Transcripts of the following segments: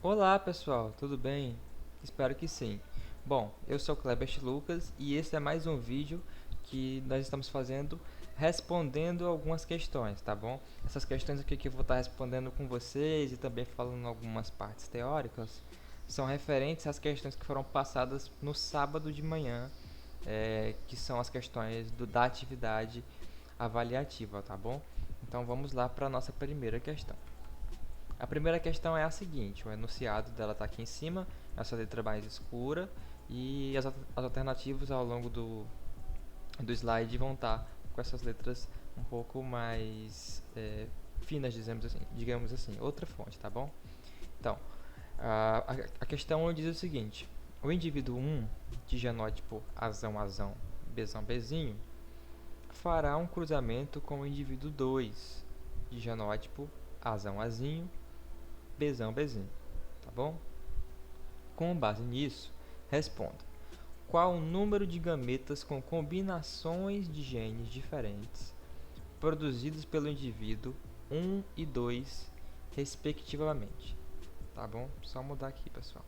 Olá pessoal, tudo bem? Espero que sim. Bom, eu sou Kleber Lucas e esse é mais um vídeo que nós estamos fazendo respondendo algumas questões, tá bom? Essas questões aqui que eu vou estar respondendo com vocês e também falando algumas partes teóricas são referentes às questões que foram passadas no sábado de manhã, que são as questões da atividade avaliativa, tá bom? Então vamos lá para a nossa primeira questão. A primeira questão é a seguinte: o enunciado dela está aqui em cima, essa letra mais escura, e as alternativas ao longo do slide vão estar com essas letras um pouco mais finas, digamos assim, outra fonte, tá bom? Então, a questão diz o seguinte: o indivíduo 1, de genótipo Azão Azão, Bezão Bezinho, fará um cruzamento com o indivíduo 2, de genótipo Azão Azinho, Bezão Bezinho, tá bom? Com base nisso, responda: qual o número de gametas com combinações de genes diferentes produzidos pelo indivíduo 1 e 2, respectivamente? Tá bom? Só mudar aqui, pessoal.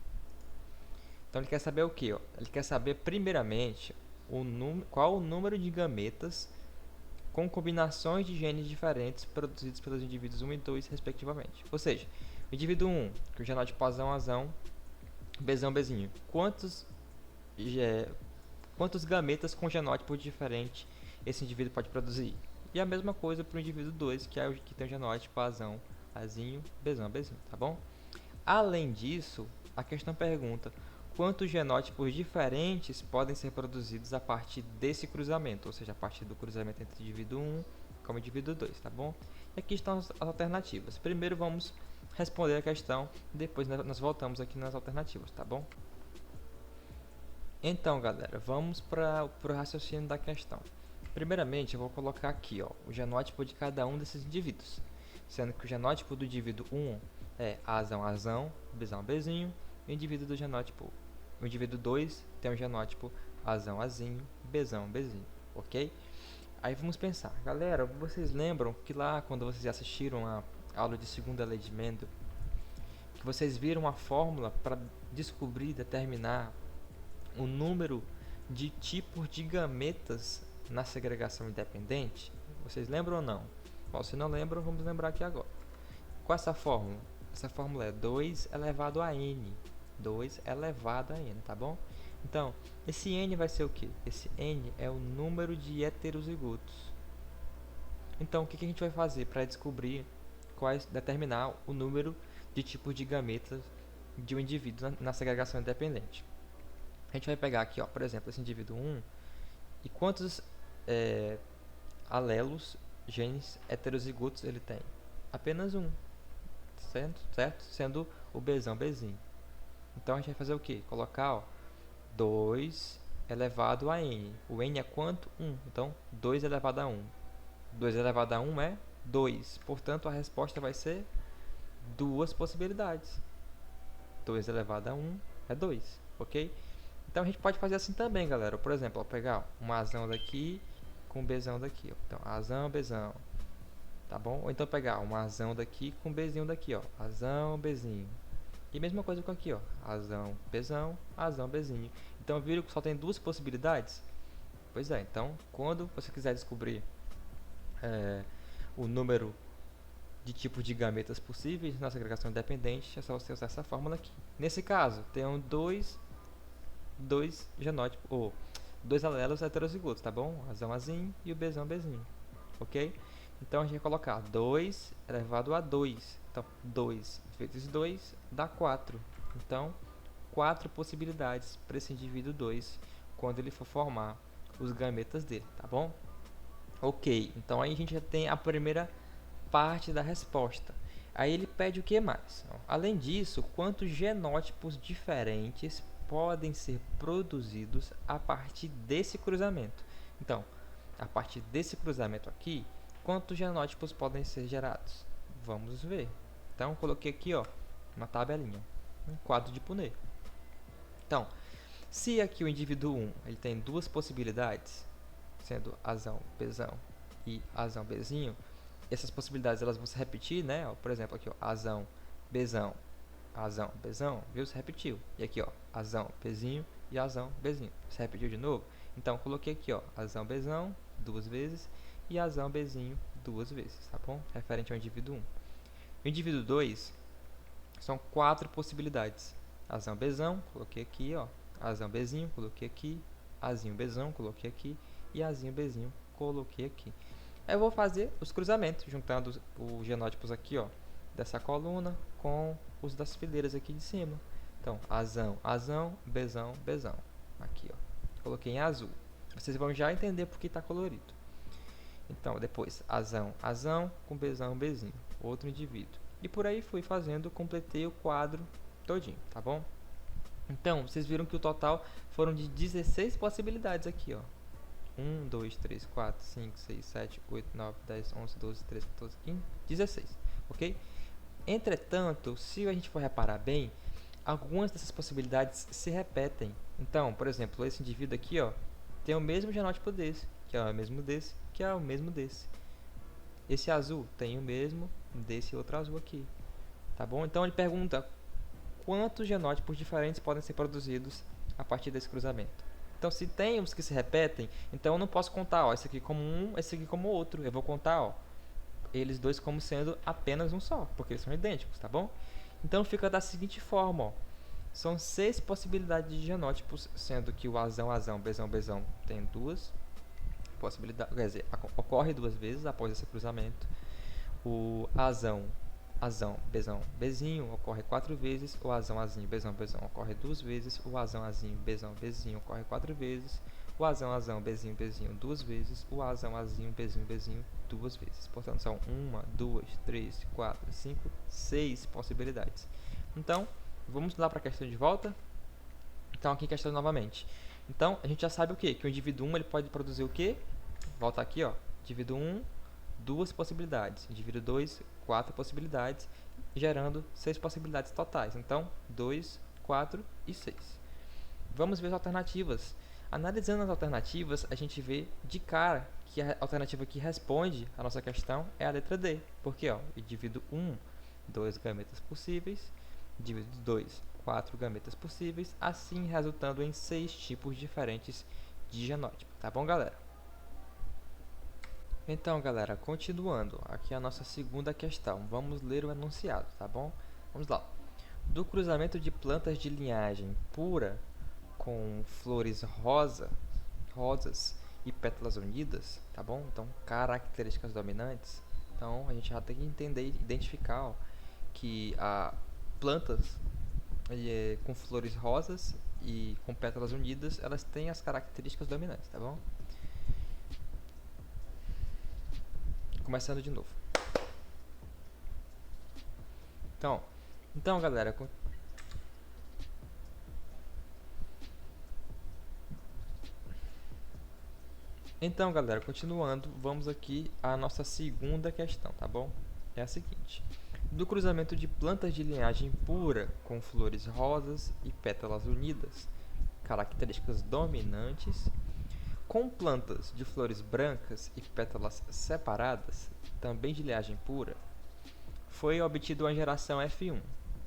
Então ele quer saber o que? Ele quer saber, primeiramente, qual o número de gametas com combinações de genes diferentes produzidos pelos indivíduos 1 e 2, respectivamente. Ou seja, o indivíduo 1, que é o genótipo azão azão, Bezão Bezinho, quantos gametas com genótipo diferente esse indivíduo pode produzir? E a mesma coisa para o indivíduo 2, que é o que tem o genótipo Azão, Azinho, Bezão, Bezinho, tá bom? Além disso, a questão pergunta quantos genótipos diferentes podem ser produzidos a partir desse cruzamento, ou seja, a partir do cruzamento entre o indivíduo 1 com o indivíduo 2, tá bom? E aqui estão as alternativas. Primeiro vamos responder a questão, depois nós voltamos aqui nas alternativas, tá bom? Então, galera, vamos para o raciocínio da questão. Primeiramente, eu vou colocar aqui o genótipo de cada um desses indivíduos, sendo que o genótipo do indivíduo 1 é Azão Azão, Bezão Bezinho, e o indivíduo 2 tem o genótipo Azão Azinho, Bezão Bezinho, ok? Aí vamos pensar, galera, vocês lembram que lá quando vocês assistiram a aula de segunda lei de Mendel, que vocês viram a fórmula para descobrir, determinar o número de tipos de gametas na segregação independente? Vocês lembram ou não? Bom, se não lembram, vamos lembrar aqui agora. Qual é essa fórmula? Essa fórmula é 2 elevado a n. 2 elevado a n, tá bom? Então, esse n vai ser o quê? Esse n é o número de heterozigotos. Então, o que a gente vai fazer para descobrir, determinar o número de tipos de gametas de um indivíduo na segregação independente? A gente vai pegar aqui, por exemplo, esse indivíduo 1 e quantos alelos, genes heterozigotos ele tem? Apenas um, certo? Sendo o Bzão Bzinho. Então a gente vai fazer o que? Colocar 2 elevado a n. O n é quanto? 1. Então 2 elevado a 1. 2 elevado a 1 é 2. Portanto, a resposta vai ser duas possibilidades. 2 elevado a 1 é 2, ok? Então a gente pode fazer assim também, galera. Por exemplo, pegar um Azão daqui com um Bzão daqui. Então, Azão, Bzão. Tá bom? Ou então pegar um Azão daqui com um Bzinho daqui, Azão, Bzinho. E mesma coisa com aqui, Azão, Bzão, Azão, Bzinho. Então, viram que só tem duas possibilidades? Pois é, então, quando você quiser descobrir o número de tipos de gametas possíveis na segregação independente, é só você usar essa fórmula aqui. Nesse caso, tem dois genótipos, ou dois alelos heterozigotos, tá bom? O Azão Azinho e o Bzão Bzinho, ok? Então a gente vai colocar 2 elevado a 2. Então 2 vezes 2 dá 4. Então 4 possibilidades para esse indivíduo 2 quando ele for formar os gametas dele, tá bom? Ok, então aí a gente já tem a primeira parte da resposta. Aí ele pede o que mais? Além disso, quantos genótipos diferentes podem ser produzidos a partir desse cruzamento? Então, a partir desse cruzamento aqui, quantos genótipos podem ser gerados? Vamos ver. Então, coloquei aqui uma tabelinha, um quadro de Punnett. Então, se aqui o indivíduo 1 ele tem duas possibilidades, sendo Azão, Bzão e Azão, Bzinho, essas possibilidades elas vão se repetir, né? Por exemplo, aqui, Azão, Bzão Azão, Bzão, viu? Se repetiu. E aqui, ó, Azão, Bzinho e Azão, Bzinho. Se repetiu de novo? Então, eu coloquei aqui, ó, Azão, Bzão, 2 vezes e Azão, Bzinho, 2 vezes, tá bom? Referente ao indivíduo 1. O indivíduo 2 são 4 possibilidades. Azão, Bzão, coloquei aqui, ó. Azão, Bzinho, coloquei aqui. Azinho, Bzão, coloquei aqui. E Azinho, Bzinho, coloquei aqui. Aí eu vou fazer os cruzamentos, juntando os genótipos aqui, ó, dessa coluna com os das fileiras aqui de cima. Então, Azão, Azão, Bzão, Bzão. Aqui, ó. Coloquei em azul. Vocês vão já entender porque está colorido. Então, depois, Azão, Azão, com Bzão, Bzinho. Outro indivíduo. E por aí fui fazendo, completei o quadro todinho, tá bom? Então, vocês viram que o total foram de 16 possibilidades aqui, ó. 1, 2, 3, 4, 5, 6, 7, 8, 9, 10, 11, 12, 13, 14, 15, 16, ok? Entretanto, se a gente for reparar bem, algumas dessas possibilidades se repetem. Então, por exemplo, esse indivíduo aqui, ó, tem o mesmo genótipo desse, que é o mesmo desse, que é o mesmo desse. Esse azul tem o mesmo desse outro azul aqui, tá bom? Então ele pergunta quantos genótipos diferentes podem ser produzidos a partir desse cruzamento. Então, se tem uns que se repetem, então eu não posso contar, ó, esse aqui como um, esse aqui como outro. Eu vou contar, ó, eles dois como sendo apenas um só, porque eles são idênticos, tá bom? Então fica da seguinte forma, ó. São 6 possibilidades de genótipos, sendo que o Azão, Azão, Bzão, Bzão tem 2 possibilidades, quer dizer, ocorre 2 vezes após esse cruzamento. O Azão, Azão, Bzão, Bzinho ocorre 4 vezes. O Azão, Azinho, Bzão, Bzão ocorre 2 vezes. O Azão, Azinho, Bzão, Bzinho ocorre 4 vezes. O Azão, Azão, Bzinho, Bzinho 2 vezes. O Azão, Azinho, Bzinho, Bzinho 2 vezes. Portanto, são 1, 2, 3, 4, 5, 6 possibilidades. Então, vamos lá para a questão de volta. Então, aqui questão novamente. Então, a gente já sabe o quê? Que o indivíduo 1 ele pode produzir o quê? Volta aqui, ó. Indivíduo 1, 2 possibilidades. Indivíduo 2, 4 possibilidades, gerando 6 possibilidades totais. Então, 2, 4 e 6. Vamos ver as alternativas. Analisando as alternativas, a gente vê de cara que a alternativa que responde a nossa questão é a letra D. Porque, ó, indivíduo 1, 2 gametas possíveis. Indivíduo 2, 4 gametas possíveis. Assim, resultando em 6 tipos diferentes de genótipo. Tá bom, galera? Então, galera, continuando, aqui é a nossa segunda questão. Vamos ler o enunciado, tá bom? Vamos lá. Do cruzamento de plantas de linhagem pura com flores rosas e pétalas unidas, tá bom? Então, características dominantes. Então, a gente já tem que entender, identificar, ó, que plantas com flores rosas e com pétalas unidas, elas têm as características dominantes, tá bom? Começando de novo. Então, galera, continuando, vamos aqui à nossa segunda questão, tá bom? É a seguinte: do cruzamento de plantas de linhagem pura com flores rosas e pétalas unidas, características dominantes, com plantas de flores brancas e pétalas separadas, também de linhagem pura, foi obtido uma geração F1,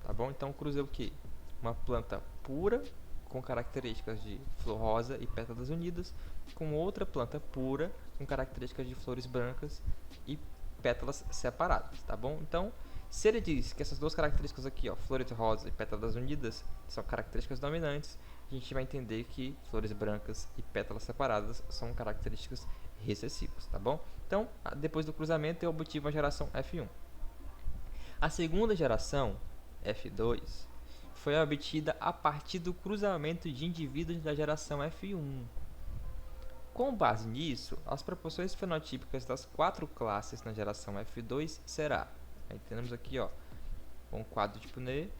tá bom? Então, cruzei o quê? Uma planta pura, com características de flor rosa e pétalas unidas, com outra planta pura, com características de flores brancas e pétalas separadas, tá bom? Então, se ele diz que essas duas características aqui, ó, flores rosas e pétalas unidas, são características dominantes, a gente vai entender que flores brancas e pétalas separadas são características recessivas, tá bom? Então, depois do cruzamento, eu obtive uma geração F1. A segunda geração, F2, foi obtida a partir do cruzamento de indivíduos da geração F1. Com base nisso, as proporções fenotípicas das 4 classes na geração F2 será, aí temos aqui, ó, um quadro tipo N,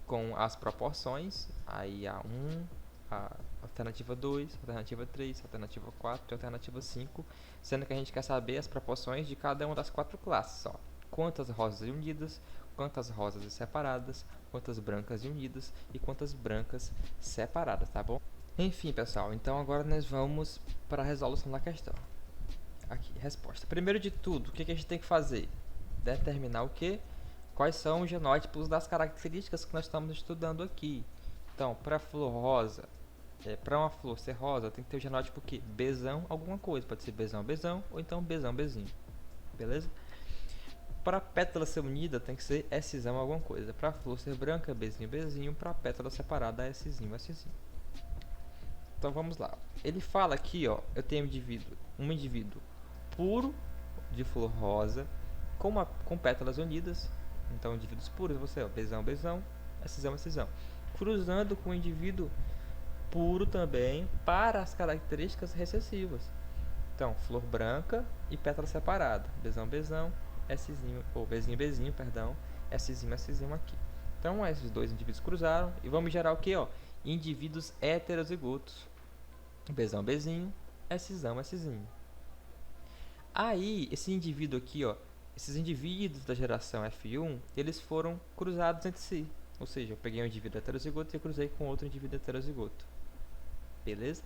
com as proporções, aí a 1, a alternativa 2, alternativa 3, alternativa 4 e alternativa 5, sendo que a gente quer saber as proporções de cada uma das 4 classes, ó. Quantas rosas unidas, quantas rosas separadas, quantas brancas unidas e quantas brancas separadas, tá bom? Enfim, pessoal, então agora nós vamos para a resolução da questão. Aqui, resposta. Primeiro de tudo, o que a gente tem que fazer? Determinar o quê? quais são os genótipos das características que nós estamos estudando aqui. Então, para a flor rosa, para uma flor ser rosa, tem que ter o genótipo que Bzão alguma coisa, pode ser Bzão Bzão ou então Bzão Bzinho, beleza? Para a pétala ser unida, tem que ser Szão alguma coisa. Para a flor ser branca, Bzinho Bzinho. Para a pétala separada, Szinho Szinho. Então vamos lá. Ele fala aqui, ó, eu tenho um indivíduo puro de flor rosa com pétalas unidas. Então indivíduos puros, você, ó, Bzão Bzão, Szão Szão. Cruzando com um indivíduo puro também para as características recessivas. Então, flor branca e pétala separada. Bzão Bzão, Szinho, ou Bzinho Bzinho, perdão, Szinho Szinho aqui. Então, esses dois indivíduos cruzaram e vamos gerar o que, ó? Indivíduos heterozigotos. Bzão Bzinho, Szão Szinho. Aí, esse indivíduo aqui, ó, esses indivíduos da geração F1, eles foram cruzados entre si. Ou seja, eu peguei um indivíduo heterozigoto e cruzei com outro indivíduo heterozigoto. Beleza?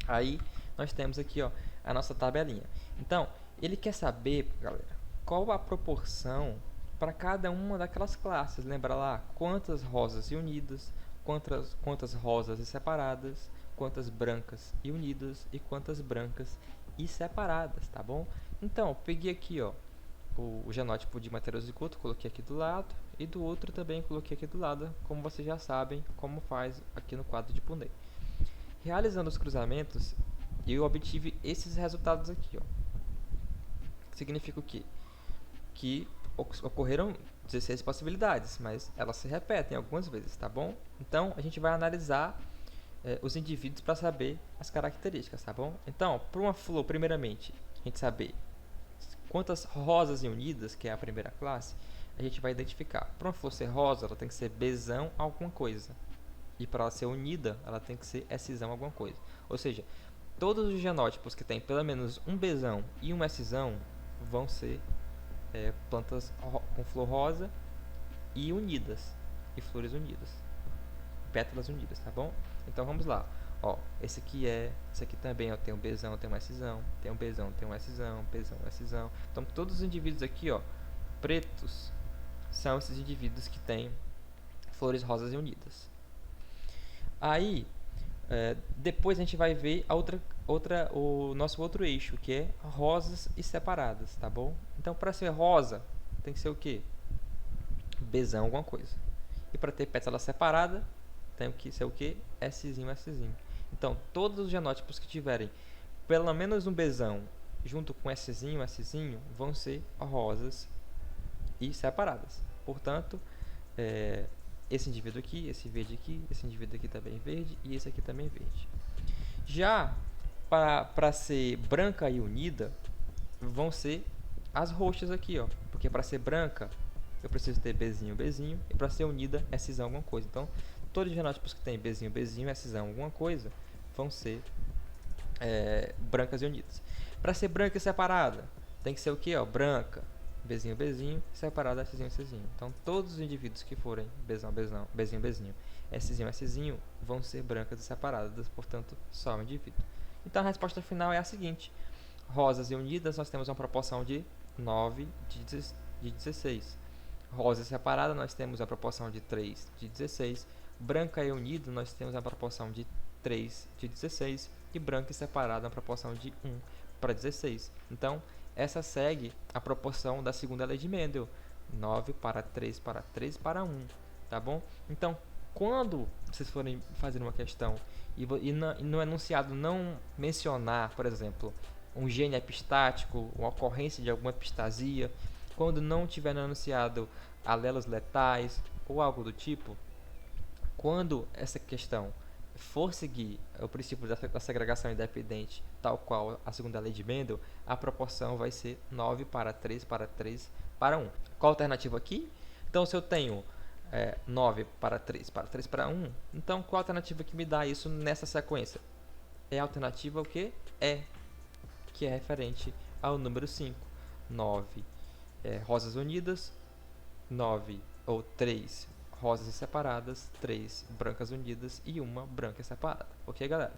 Aí, nós temos aqui, ó, a nossa tabelinha. Então, ele quer saber, galera, qual a proporção para cada uma daquelas classes. Lembra lá, quantas rosas e unidas, quantas rosas e separadas, quantas brancas e unidas e quantas brancas e separadas, tá bom? Então, eu peguei aqui, ó, o genótipo de heterozigoto, coloquei aqui do lado, e do outro também coloquei aqui do lado, como vocês já sabem como faz aqui no quadro de Punnett. Realizando os cruzamentos, eu obtive esses resultados aqui, ó. Significa o quê? Que ocorreram 16 possibilidades, mas elas se repetem algumas vezes, tá bom? Então, a gente vai analisar os indivíduos para saber as características, tá bom? Então, para uma flor, primeiramente, a gente saber quantas rosas unidas, que é a primeira classe, a gente vai identificar. Para uma flor ser rosa, ela tem que ser Bzão alguma coisa. E para ela ser unida, ela tem que ser Szão alguma coisa. Ou seja, todos os genótipos que tem pelo menos um Bzão e um Szão vão ser plantas com flor rosa e unidas, e flores unidas, pétalas unidas, tá bom? Então vamos lá. Ó, esse aqui também, ó, tem um Bzão, tem um Szão, tem um Bzão, tem um Szão, Bzão, Szão. Então todos os indivíduos aqui, ó, pretos, são esses indivíduos que têm flores rosas e unidas. Aí, depois a gente vai ver o nosso outro eixo, que é rosas e separadas, tá bom? Então, para ser rosa, tem que ser o quê? Bzão alguma coisa. E para ter pétala separada, tem que ser o quê? Szinho, Szinho. Então, todos os genótipos que tiverem pelo menos um Bzão junto com Szinho, Szinho, vão ser rosas e separadas. Portanto, esse indivíduo aqui, esse verde aqui, esse indivíduo aqui também verde e esse aqui também verde. Já para ser branca e unida, vão ser as roxas aqui, ó. Porque para ser branca, eu preciso ter Bzinho, Bzinho, e para ser unida, Szão alguma coisa. Então, todos os genótipos que tem Bzinho, Bzinho, Szão alguma coisa, vão ser brancas e unidas. Para ser branca e separada, tem que ser o que, ó? Branca, Bzinho, Bzinho, separada Szinho, Szinho. Então, todos os indivíduos que forem Bzão, Bzão, Bzinho, Bzinho, Szinho, Szinho, vão ser brancas e separadas, portanto, só um indivíduo. Então, a resposta final é a seguinte. Rosas e unidas, nós temos uma proporção de 9 de 16. Rosa separada, nós temos a proporção de 3 de 16. Branca e unida, nós temos a proporção de 3 de 16. E branca e separada, a proporção de 1 para 16. Então, essa segue a proporção da segunda lei de Mendel. 9 para 3 para 3 para 1. Tá bom? Então, quando vocês forem fazer uma questão e no enunciado não mencionar, por exemplo, um gene epistático, uma ocorrência de alguma epistasia, quando não tiver no enunciado alelos letais ou algo do tipo, quando essa questão for seguir o princípio da segregação independente, tal qual a segunda lei de Mendel, a proporção vai ser 9 para 3 para 3 para 1. Qual a alternativa aqui? Então, se eu tenho 9 para 3 para 3 para 1, então qual a alternativa que me dá isso nessa sequência? É a alternativa o que? Que é referente ao número 5. 9 rosas unidas, 9 ou 3 rosas separadas, 3 brancas unidas e uma branca separada. Ok, galera?